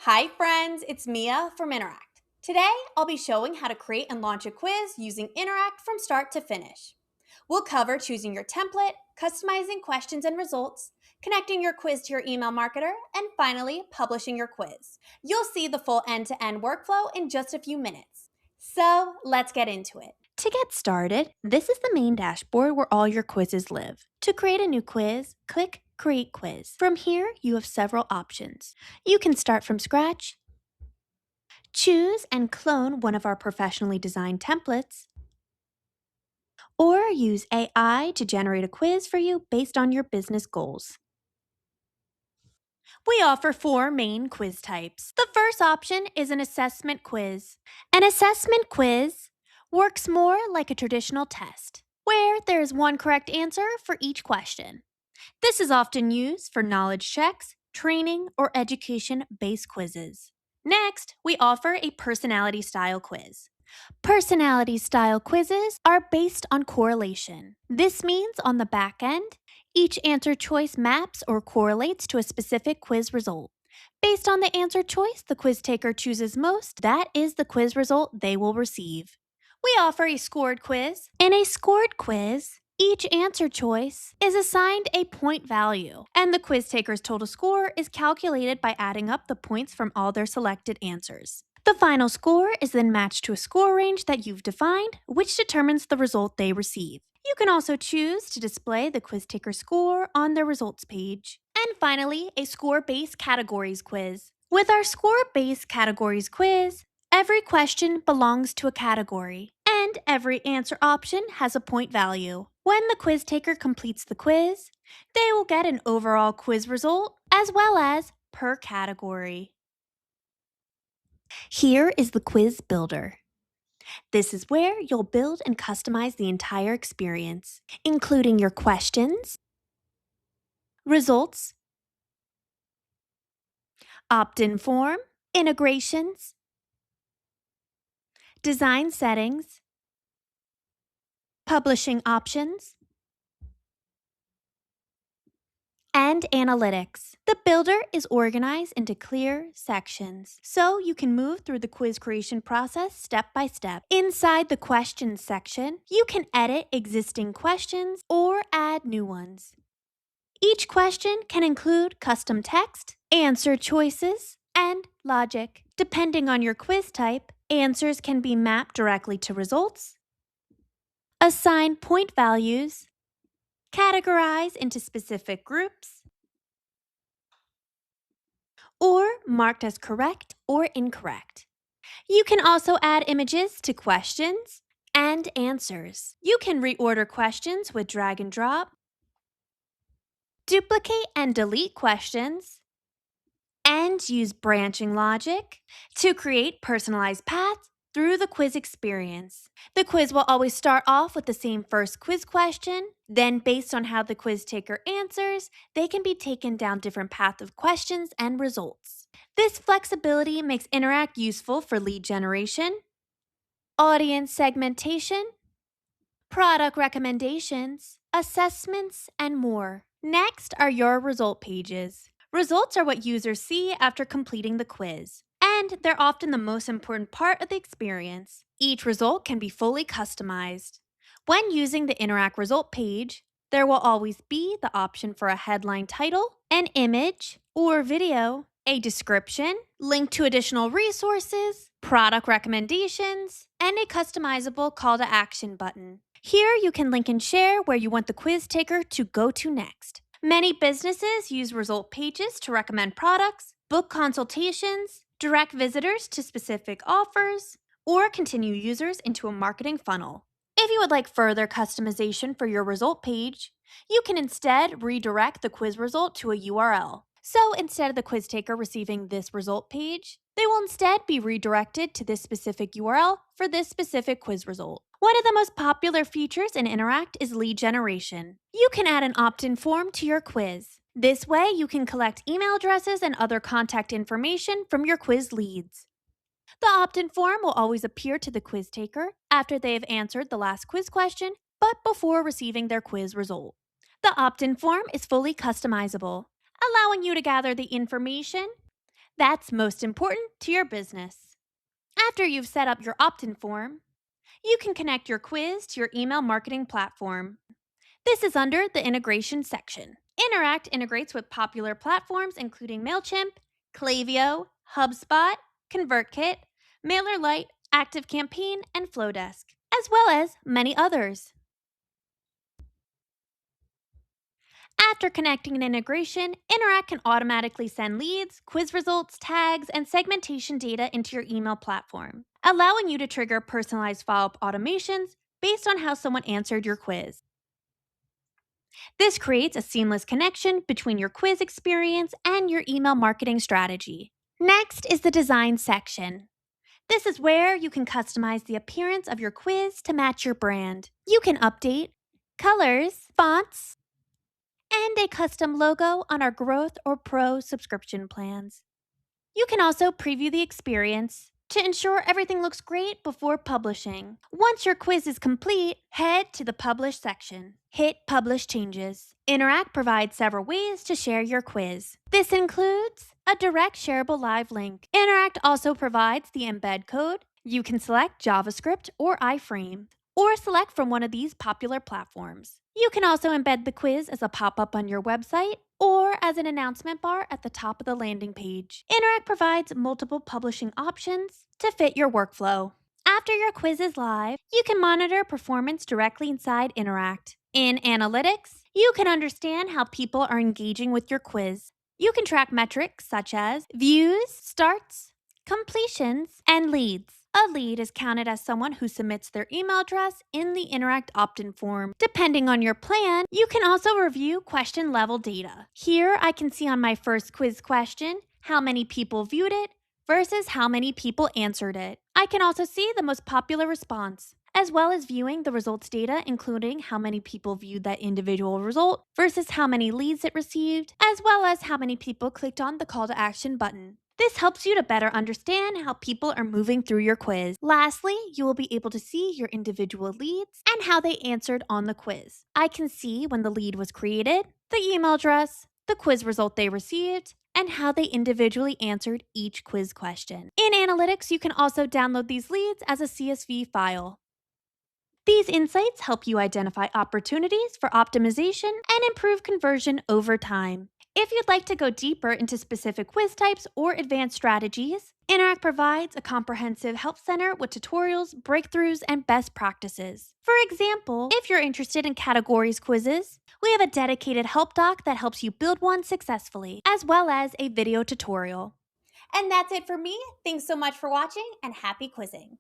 Hi friends, it's Mia from Interact. Today, I'll be showing how to create and launch a quiz using Interact from start to finish. We'll cover choosing your template, customizing questions and results, connecting your quiz to your email marketer, and finally, publishing your quiz. You'll see the full end-to-end workflow in just a few minutes. So, let's get into it. To get started, this is the main dashboard where all your quizzes live. To create a new quiz, click Create Quiz. From here, you have several options. You can start from scratch, choose and clone one of our professionally designed templates, or use AI to generate a quiz for you based on your business goals. We offer four main quiz types. The first option is an assessment quiz. An assessment quiz works more like a traditional test, where there is one correct answer for each question. This is often used for knowledge checks, training, or education based quizzes. Next, we offer a personality style quiz. Personality style quizzes are based on correlation. This means on the back end, each answer choice maps or correlates to a specific quiz result. Based on the answer choice the quiz taker chooses most, that is the quiz result they will receive. We offer a scored quiz. In a scored quiz, each answer choice is assigned a point value, and the quiz taker's total score is calculated by adding up the points from all their selected answers. The final score is then matched to a score range that you've defined, which determines the result they receive. You can also choose to display the quiz taker score on their results page. And finally, a score-based categories quiz. With our score-based categories quiz, every question belongs to a category, and every answer option has a point value. When the quiz taker completes the quiz, they will get an overall quiz result as well as per category. Here is the quiz builder. This is where you'll build and customize the entire experience, including your questions, results, opt-in form, integrations, design settings, publishing options, and analytics. The builder is organized into clear sections, so you can move through the quiz creation process step by step. Inside the questions section, you can edit existing questions or add new ones. Each question can include custom text, answer choices, and logic. Depending on your quiz type, answers can be mapped directly to results, assign point values, categorize into specific groups, or marked as correct or incorrect. You can also add images to questions and answers. You can reorder questions with drag and drop, duplicate and delete questions, and use branching logic to create personalized paths through the quiz experience. The quiz will always start off with the same first quiz question. Then, based on how the quiz taker answers, they can be taken down different paths of questions and results. This flexibility makes Interact useful for lead generation, audience segmentation, product recommendations, assessments, and more. Next are your result pages. Results are what users see after completing the quiz, and they're often the most important part of the experience. Each result can be fully customized. When using the Interact result page, there will always be the option for a headline title, an image or video, a description, link to additional resources, product recommendations, and a customizable call to action button. Here you can link and share where you want the quiz taker to go to next. Many businesses use result pages to recommend products, book consultations, direct visitors to specific offers, or continue users into a marketing funnel. If you would like further customization for your result page, you can instead redirect the quiz result to a URL. So instead of the quiz taker receiving this result page, they will instead be redirected to this specific URL for this specific quiz result. One of the most popular features in Interact is lead generation. You can add an opt-in form to your quiz. This way, you can collect email addresses and other contact information from your quiz leads. The opt-in form will always appear to the quiz taker after they have answered the last quiz question, but before receiving their quiz result. The opt-in form is fully customizable, allowing you to gather the information that's most important to your business. After you've set up your opt in form, you can connect your quiz to your email marketing platform. This is under the integration section. Interact integrates with popular platforms including MailChimp, Klaviyo, HubSpot, ConvertKit, MailerLite, ActiveCampaign, and Flowdesk, as well as many others. After connecting an integration, Interact can automatically send leads, quiz results, tags, and segmentation data into your email platform, allowing you to trigger personalized follow-up automations based on how someone answered your quiz. This creates a seamless connection between your quiz experience and your email marketing strategy. Next is the design section. This is where you can customize the appearance of your quiz to match your brand. You can update colors, fonts, and a custom logo on our Growth or Pro subscription plans. You can also preview the experience to ensure everything looks great before publishing. Once your quiz is complete, head to the Publish section. Hit Publish Changes. Interact provides several ways to share your quiz. This includes a direct shareable live link. Interact also provides the embed code. You can select JavaScript or iframe, or select from one of these popular platforms. You can also embed the quiz as a pop-up on your website or as an announcement bar at the top of the landing page. Interact provides multiple publishing options to fit your workflow. After your quiz is live, you can monitor performance directly inside Interact. In Analytics, you can understand how people are engaging with your quiz. You can track metrics such as views, starts, completions, and leads. A lead is counted as someone who submits their email address in the Interact opt-in form. Depending on your plan, you can also review question level data. Here, I can see on my first quiz question how many people viewed it versus how many people answered it. I can also see the most popular response, as well as viewing the results data, including how many people viewed that individual result versus how many leads it received, as well as how many people clicked on the call to action button. This helps you to better understand how people are moving through your quiz. Lastly, you will be able to see your individual leads and how they answered on the quiz. I can see when the lead was created, the email address, the quiz result they received, and how they individually answered each quiz question. In Analytics, you can also download these leads as a CSV file. These insights help you identify opportunities for optimization and improve conversion over time. If you'd like to go deeper into specific quiz types or advanced strategies, Interact provides a comprehensive help center with tutorials, breakthroughs, and best practices. For example, if you're interested in categories quizzes, we have a dedicated help doc that helps you build one successfully, as well as a video tutorial. And that's it for me. Thanks so much for watching and happy quizzing.